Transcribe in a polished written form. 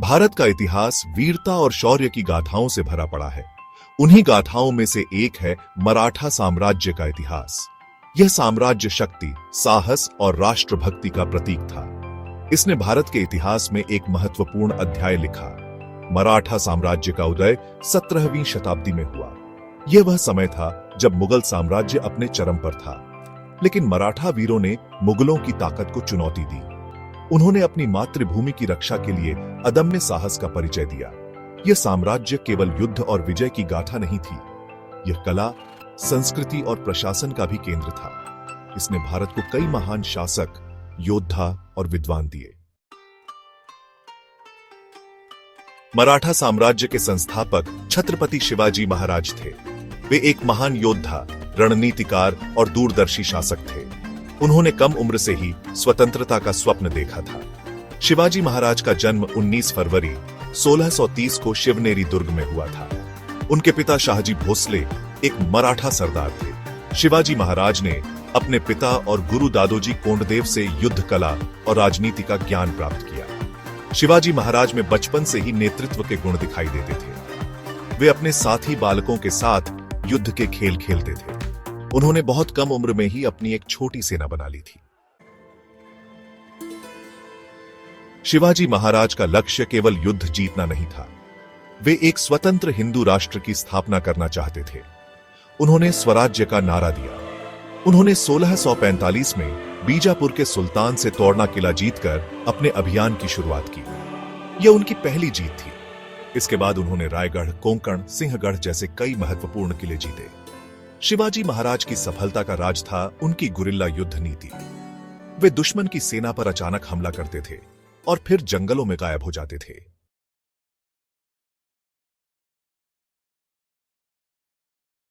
भारत का इतिहास वीरता और शौर्य की गाथाओं से भरा पड़ा है। उन्हीं गाथाओं में से एक है मराठा साम्राज्य का इतिहास। यह साम्राज्य शक्ति, साहस और राष्ट्रभक्ति का प्रतीक था। इसने भारत के इतिहास में एक महत्वपूर्ण अध्याय लिखा। मराठा साम्राज्य का उदय 17वीं शताब्दी में हुआ। यह वह समय था जब मुगल साम्राज्य अपने चरम पर था, लेकिन मराठा वीरों ने मुगलों की ताकत को चुनौती दी। उन्होंने अपनी मातृभूमि की रक्षा के लिए अदम्य साहस का परिचय दिया। यह साम्राज्य केवल युद्ध और विजय की गाथा नहीं थी, यह कला, संस्कृति और प्रशासन का भी केंद्र था। इसने भारत को कई महान शासक, योद्धा और विद्वान दिए। मराठा साम्राज्य के संस्थापक छत्रपति शिवाजी महाराज थे। वे एक महान योद्धा, रणनीतिकार और दूरदर्शी शासक थे। उन्होंने कम उम्र से ही स्वतंत्रता का स्वप्न देखा था। शिवाजी महाराज का जन्म 19 फरवरी 1630 को शिवनेरी दुर्ग में हुआ था। उनके पिता शाहजी भोसले एक मराठा सरदार थे। शिवाजी महाराज ने अपने पिता और गुरु दादोजी कोंडदेव से युद्ध कला और राजनीति का ज्ञान प्राप्त किया। शिवाजी महाराज में बचपन से ही नेतृत्व के गुण दिखाई देते थे। वे अपने साथी बालकों के साथ युद्ध के खेल खेलते थे। उन्होंने बहुत कम उम्र में ही अपनी एक छोटी सेना बना ली थी। शिवाजी महाराज का लक्ष्य केवल युद्ध जीतना नहीं था। वे एक स्वतंत्र हिंदू राष्ट्र की स्थापना करना चाहते थे। उन्होंने स्वराज्य का नारा दिया। उन्होंने 1645 में बीजापुर के सुल्तान से तोड़ना किला जीतकर अपने अभियान की शुरुआत की। यह उनकी पहली जीत थी। इसके बाद उन्होंने रायगढ़, कोंकण, सिंहगढ़ जैसे कई महत्वपूर्ण किले जीते। शिवाजी महाराज की सफलता का राज था उनकी गुरिल्ला युद्ध नीति। वे दुश्मन की सेना पर अचानक हमला करते थे और फिर जंगलों में गायब हो जाते थे।